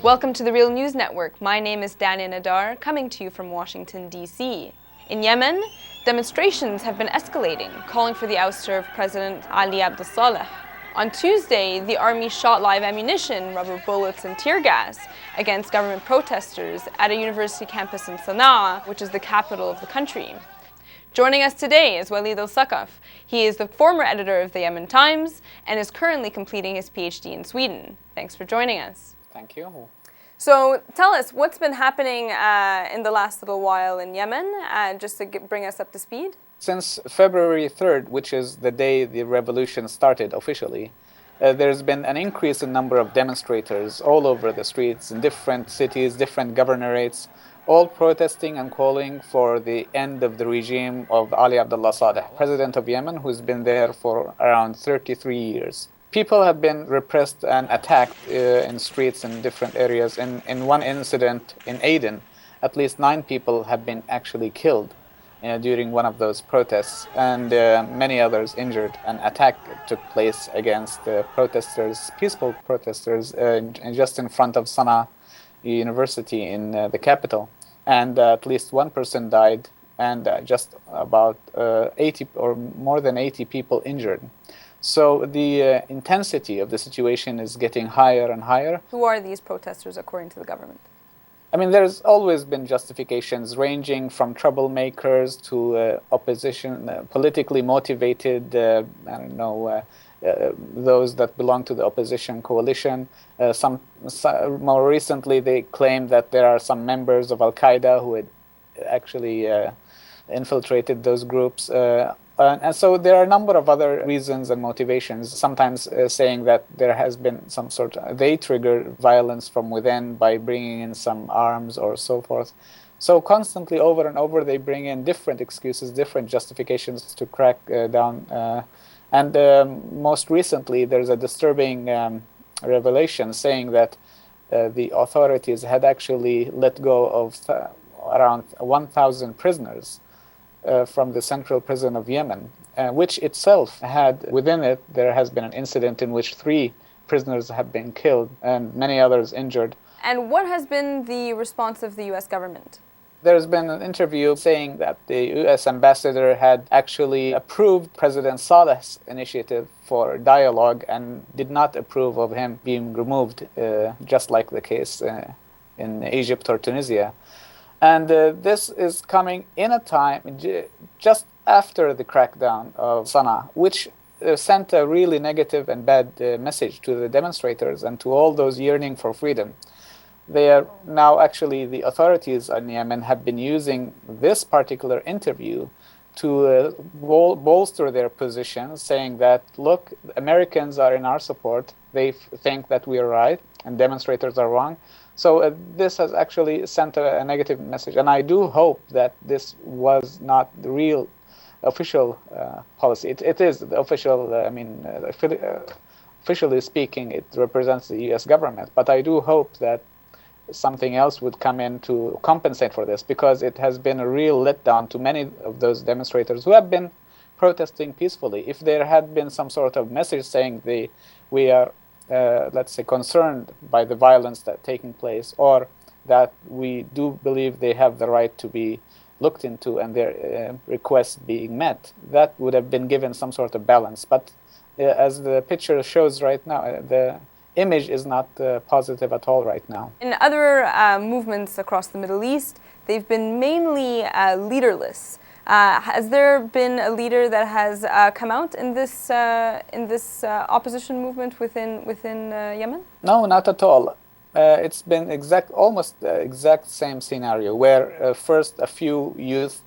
Welcome to the Real News Network. My name is Dania Nadar, coming to you from Washington, D.C. In Yemen, demonstrations have been escalating, calling for the ouster of President Ali Abdel-Saleh. On Tuesday, the army shot live ammunition, rubber bullets, and tear gas against government protesters at a university campus in Sana'a, which is the capital of the country. Joining us today is Walid Al-Saqaf. He is the former editor of the Yemen Times and is currently completing his PhD in Sweden. Thanks for joining us. Thank you. So tell us, what's been happening in the last little while in Yemen, just to bring us up to speed? Since February 3rd, which is the day the revolution started officially, there's been an increase in number of demonstrators all over the streets in different cities, different governorates, all protesting and calling for the end of the regime of Ali Abdullah Saleh, president of Yemen, who's been there for around 33 years. People have been repressed and attacked in streets in different areas. In one incident in Aden, at least 9 people have been actually killed during one of those protests, and many others injured. An attack took place against protesters, peaceful protesters, just in front of Sana'a University in the capital. And at least 1 person died, and just about 80 or more than 80 people injured. So the intensity of the situation is getting higher and higher. Who are these protesters according to the government? I mean, there's always been justifications ranging from troublemakers to opposition, politically motivated, those that belong to the opposition coalition. More recently, they claim that there are some members of Al-Qaeda who had actually infiltrated those groups. And so there are a number of other reasons and motivations, sometimes saying that there has been some sort of, they trigger violence from within by bringing in some arms or so forth. So constantly over and over, they bring in different excuses, different justifications to crack down. Most recently, there's a disturbing revelation saying that the authorities had actually let go of around 1,000 prisoners from the central prison of Yemen, which itself had within it, there has been an incident in which 3 prisoners have been killed and many others injured. And what has been the response of the U.S. government? There's been an interview saying that the U.S. ambassador had actually approved President Saleh's initiative for dialogue and did not approve of him being removed, just like the case in Egypt or Tunisia. And this is coming in a time just after the crackdown of Sana'a, which sent a really negative and bad message to the demonstrators and to all those yearning for freedom. They are now actually, the authorities in Yemen have been using this particular interview to bolster their position, saying that, look, Americans are in our support. They think that we are right and demonstrators are wrong. So this has actually sent a negative message. And I do hope that this was not the real official policy. It is the official, officially speaking, it represents the U.S. government. But I do hope that something else would come in to compensate for this, because it has been a real letdown to many of those demonstrators who have been protesting peacefully. If there had been some sort of message saying we are let's say, concerned by the violence that's taking place, or that we do believe they have the right to be looked into and their requests being met, that would have been given some sort of balance. But as the picture shows right now, the image is not positive at all right now. In other movements across the Middle East, they've been mainly leaderless. Has there been a leader that has come out in this opposition movement within Yemen? No, not at all. It's been almost the exact same scenario, where first a few youth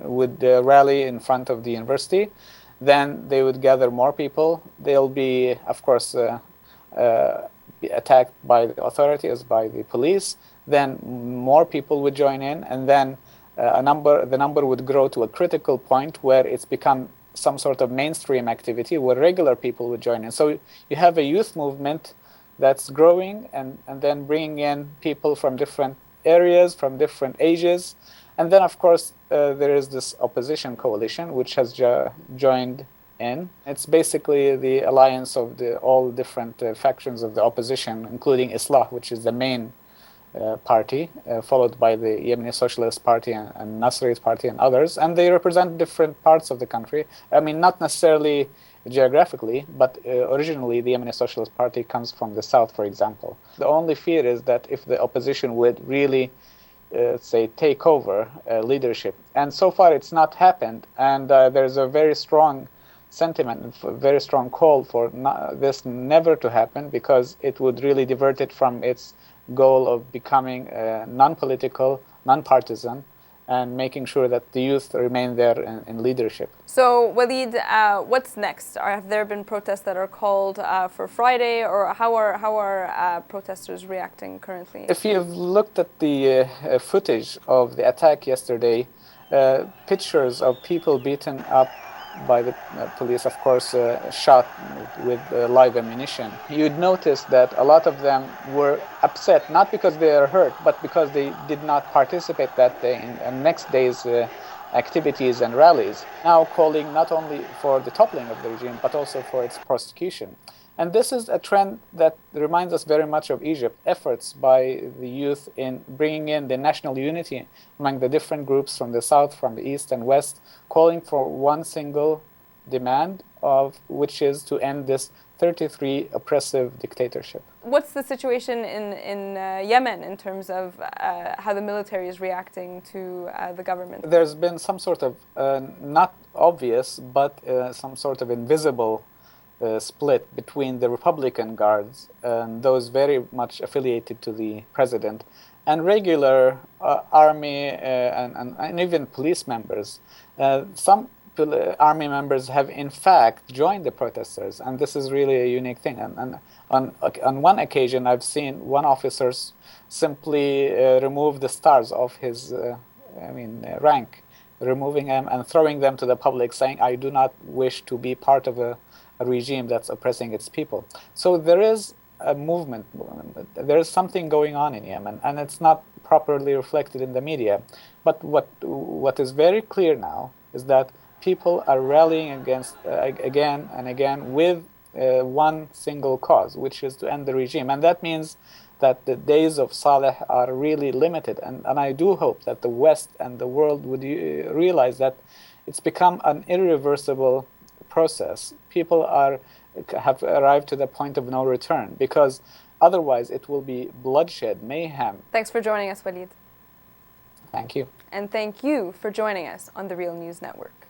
would rally in front of the university, then they would gather more people. They'll be, of course, be attacked by the authorities, by the police. Then more people would join in, and then the number would grow to a critical point where it's become some sort of mainstream activity where regular people would join in. So you have a youth movement that's growing and then bringing in people from different areas, from different ages. And then, of course, there is this opposition coalition, which has joined in. It's basically the alliance of all different factions of the opposition, including Islah, which is the main party, followed by the Yemeni Socialist Party and Nasrid Party and others, and they represent different parts of the country. I mean, not necessarily geographically, but originally the Yemeni Socialist Party comes from the south, for example. The only fear is that if the opposition would really, say, take over leadership, and so far it's not happened, and there's a very strong sentiment, a very strong call for this never to happen, because it would really divert it from its goal of becoming non-political, non-partisan, and making sure that the youth remain there in leadership. So, Walid, what's next? Have there been protests that are called for Friday, or how are protesters reacting currently? If you've looked at the footage of the attack yesterday, pictures of people beaten up by the police, of course, shot with live ammunition, you'd notice that a lot of them were upset, not because they are hurt, but because they did not participate that day in next day's activities and rallies, now calling not only for the toppling of the regime, but also for its prosecution. And this is a trend that reminds us very much of Egypt, efforts by the youth in bringing in the national unity among the different groups from the south, from the east and west, calling for one single demand, of which is to end this 33 oppressive dictatorship. What's the situation in Yemen in terms of how the military is reacting to the government? There's been some sort of, not obvious, but some sort of invisible split between the Republican guards and those very much affiliated to the president, and regular army and even police members. Some army members have in fact joined the protesters, and this is really a unique thing. And on one occasion, I've seen one officer simply remove the stars of his rank, removing them and throwing them to the public, saying, "I do not wish to be part of a regime that's oppressing its people." So there is a movement, there is something going on in Yemen, and it's not properly reflected in the media. But what is very clear now is that people are rallying against again and again with one single cause, which is to end the regime. And that means that the days of Saleh are really limited. And I do hope that the West and the world would realize that it's become an irreversible process. People have arrived to the point of no return, because otherwise it will be bloodshed, mayhem. Thanks for joining us, Walid. Thank you. And thank you for joining us on the Real News Network.